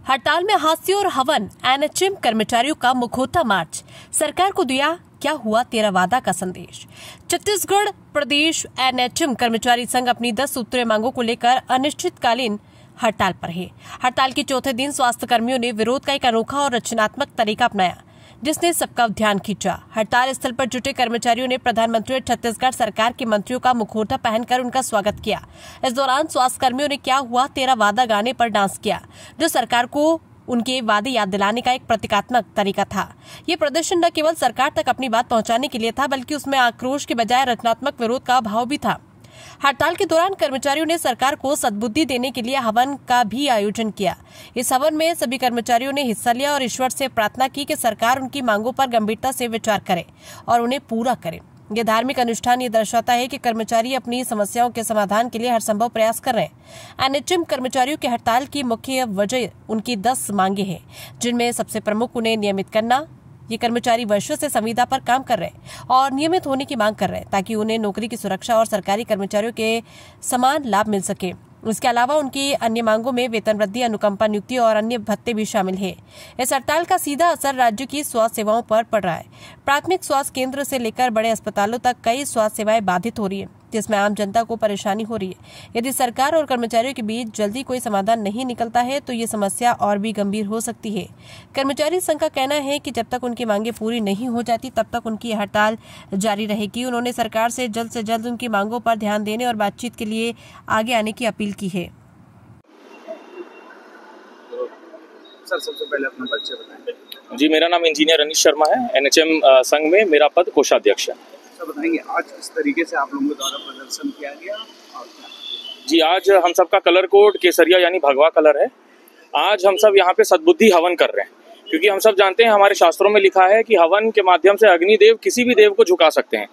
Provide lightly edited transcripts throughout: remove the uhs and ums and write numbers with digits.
हड़ताल में हास्य और हवन, एनएचएम कर्मचारियों का मुखौटा मार्च, सरकार को दिया क्या हुआ तेरा वादा का संदेश। छत्तीसगढ़ प्रदेश एनएचएम कर्मचारी संघ अपनी 10 सूत्रीय मांगों को लेकर अनिश्चितकालीन हड़ताल पर है। हड़ताल के चौथे दिन स्वास्थ्य कर्मियों ने विरोध का एक अनोखा और रचनात्मक तरीका अपनाया, जिसने सबका ध्यान खींचा। हड़ताल स्थल पर जुटे कर्मचारियों ने प्रधानमंत्री और छत्तीसगढ़ सरकार के मंत्रियों का मुखौटा पहनकर उनका स्वागत किया। इस दौरान स्वास्थ्य कर्मियों ने क्या हुआ तेरा वादा गाने पर डांस किया, जो सरकार को उनके वादे याद दिलाने का एक प्रतीकात्मक तरीका था। ये प्रदर्शन न केवल सरकार तक अपनी बात पहुंचाने के लिए था, बल्कि उसमें आक्रोश के बजाय रचनात्मक विरोध का भाव भी था। हड़ताल के दौरान कर्मचारियों ने सरकार को सद्बुद्धि देने के लिए हवन का भी आयोजन किया। इस हवन में सभी कर्मचारियों ने हिस्सा लिया और ईश्वर से प्रार्थना की कि सरकार उनकी मांगों पर गंभीरता से विचार करे और उन्हें पूरा करे। ये धार्मिक अनुष्ठान ये दर्शाता है कि कर्मचारी अपनी समस्याओं के समाधान के लिए हर संभव प्रयास कर रहे हैं। एनएचएम कर्मचारियों के हड़ताल की मुख्य वजह उनकी 10 मांगे हैं, जिनमें सबसे प्रमुख उन्हें नियमित करना। ये कर्मचारी वर्षों से संविदा पर काम कर रहे हैं और नियमित होने की मांग कर रहे हैं, ताकि उन्हें नौकरी की सुरक्षा और सरकारी कर्मचारियों के समान लाभ मिल सके। इसके अलावा उनकी अन्य मांगों में वेतन वृद्धि, अनुकंपा नियुक्ति और अन्य भत्ते भी शामिल है। इस हड़ताल का सीधा असर राज्य की स्वास्थ्य सेवाओं पर पड़ रहा है। प्राथमिक स्वास्थ्य केंद्र से लेकर बड़े अस्पतालों तक कई स्वास्थ्य सेवाएं बाधित हो रही है, जिसमें आम जनता को परेशानी हो रही है। यदि सरकार और कर्मचारियों के बीच जल्दी कोई समाधान नहीं निकलता है तो ये समस्या और भी गंभीर हो सकती है। कर्मचारी संघ का कहना है कि जब तक उनकी मांगे पूरी नहीं हो जाती, तब तक उनकी हड़ताल जारी रहेगी। उन्होंने सरकार से जल्द उनकी मांगों पर ध्यान देने और बातचीत के लिए आगे आने की अपील की है। सर, सबसे पहले अपना परिचय बताएं। जी, मेरा नाम इंजीनियर अनीश शर्मा है। एनएचएम संघ में मेरा पद कोषाध्यक्ष है। बताएंगे आज किस तरीके से आप लोगों के द्वारा प्रदर्शन किया गया और क्या? जी, आज हम सबका कलर कोड केसरिया यानी भगवा कलर है। आज हम सब यहाँ पे सद्बुद्धि हवन कर रहे हैं, क्योंकि हम सब जानते हैं हमारे शास्त्रों में लिखा है कि हवन के माध्यम से अग्निदेव किसी भी देव को झुका सकते हैं।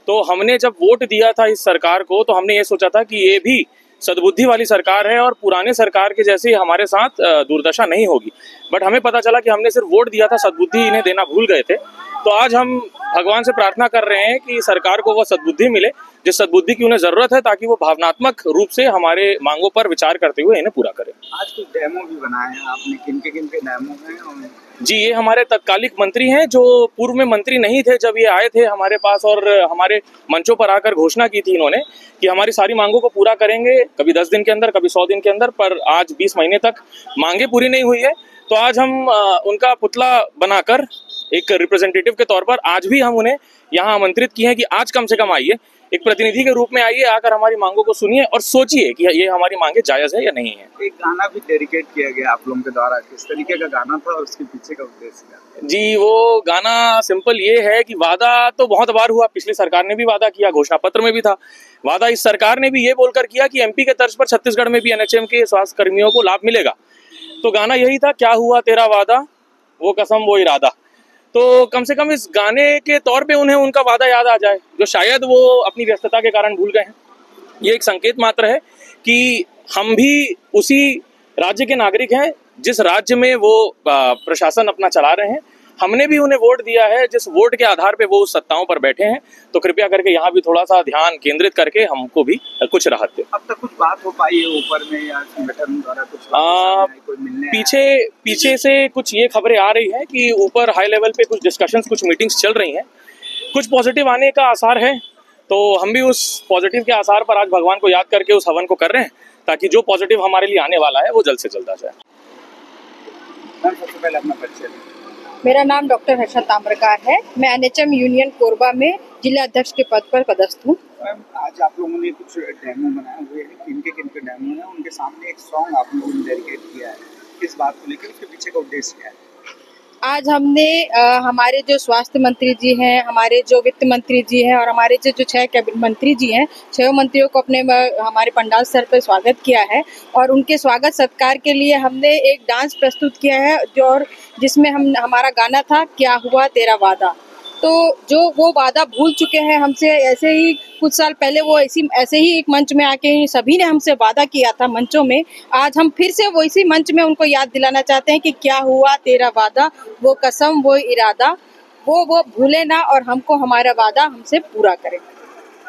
तो हमने जब वोट दिया था इस सरकार को, तो हमने ये सोचा था कि ये भी सद्बुद्धि वाली सरकार है और पुराने सरकार के जैसे हमारे साथ दुर्दशा नहीं होगी। बट हमें पता चला कि हमने सिर्फ वोट दिया था, सद्बुद्धि इन्हें देना भूल गए थे। तो आज हम भगवान से प्रार्थना कर रहे हैं कि सरकार को वो सद्बुद्धि मिले, जिस सद्बुद्धि की उन्हें जरूरत है, ताकि वो भावनात्मक रूप से हमारे मांगों पर विचार करते हुए इन्हें पूरा करें। आज कुछ डेमो भी बनाए हैं आपने, किन के डेमो हैं? जी, ये हमारे तत्कालिक मंत्री हैं, जो पूर्व में मंत्री नहीं थे जब ये आए थे हमारे पास, और हमारे मंचों पर आकर घोषणा की थी इन्होंने कि हमारी सारी मांगों को पूरा करेंगे, कभी 10 दिन के अंदर, कभी 100 दिन के अंदर। पर आज 20 महीने तक मांगे पूरी नहीं हुई है। तो आज हम उनका पुतला बनाकर एक रिप्रेजेंटेटिव के तौर पर आज भी हम उन्हें यहाँ आमंत्रित किए हैं कि आज कम से कम आइए, एक प्रतिनिधि के रूप में आइए, आकर हमारी मांगों को सुनिए और सोचिए कि ये हमारी मांगे जायज है या नहीं है। एक गाना भी डेडिकेट किया गया आप लोगों के द्वारा, किस तरीके का गाना था और उसके पीछे का उद्देश्य क्या? जी, वो गाना सिंपल ये है कि वादा तो बहुत बार हुआ, पिछली सरकार ने भी वादा किया, घोषणा पत्र में भी था वादा। इस सरकार ने भी ये बोलकर किया कि एमपी के तर्ज पर छत्तीसगढ़ में भी एनएचएम के स्वास्थ्य कर्मियों को लाभ मिलेगा। तो गाना यही था, क्या हुआ तेरा वादा, वो कसम वो इरादा। तो कम से कम इस गाने के तौर पे उन्हें उनका वादा याद आ जाए, जो शायद वो अपनी व्यस्तता के कारण भूल गए हैं। ये एक संकेत मात्र है कि हम भी उसी राज्य के नागरिक हैं जिस राज्य में वो प्रशासन अपना चला रहे हैं। हमने भी उन्हें वोट दिया है, जिस वोट के आधार पे वो उस सत्ताओं पर बैठे हैं। तो कृपया करके यहाँ भी थोड़ा सा ध्यान केंद्रित करके हमको भी कुछ राहत दे। अब तक कुछ बात हो पाई है ऊपर में या संगठन द्वारा कुछ कोई मिलने? पीछे से कुछ ये खबरें आ रही है कि ऊपर हाई लेवल पे कुछ डिस्कशंस, कुछ मीटिंग्स चल रही हैं, कुछ पॉजिटिव आने का आसार है। तो हम भी उस पॉजिटिव के आसार पर आज भगवान को याद करके उस हवन को कर रहे हैं, ताकि जो पॉजिटिव हमारे लिए आने वाला है वो जल्द से जल्द आ जाए। सबसे पहले अपना परिचय। मेरा नाम डॉक्टर हर्षा ताम्रकार है। मैं एनएचएम यूनियन कोरबा में जिला अध्यक्ष के पद पर पदस्थ हूँ। आज आप लोगों ने कुछ डेमो बनाए हुए हैं, किन के डेमो हैं? उनके सामने एक सॉन्ग आप लोगों ने डेडिकेट किया है, किस बात को लेकर, उसके पीछे का उद्देश्य क्या है? आज हमने हमारे जो स्वास्थ्य मंत्री जी हैं, हमारे जो वित्त मंत्री जी हैं और हमारे जो 6 कैबिनेट मंत्री जी हैं, 6 मंत्रियों को अपने हमारे पंडाल स्तर पर स्वागत किया है। और उनके स्वागत सत्कार के लिए हमने एक डांस प्रस्तुत किया है, जो और जिसमें हमारा गाना था क्या हुआ तेरा वादा। तो जो वो वादा भूल चुके हैं हमसे, ऐसे ही कुछ साल पहले वो ऐसे ही एक मंच में आके सभी ने हमसे वादा किया था मंचों में। आज हम फिर से वो इसी मंच में उनको याद दिलाना चाहते हैं कि क्या हुआ तेरा वादा, वो कसम वो इरादा, वो भूले ना और हमको हमारा वादा हमसे पूरा करें।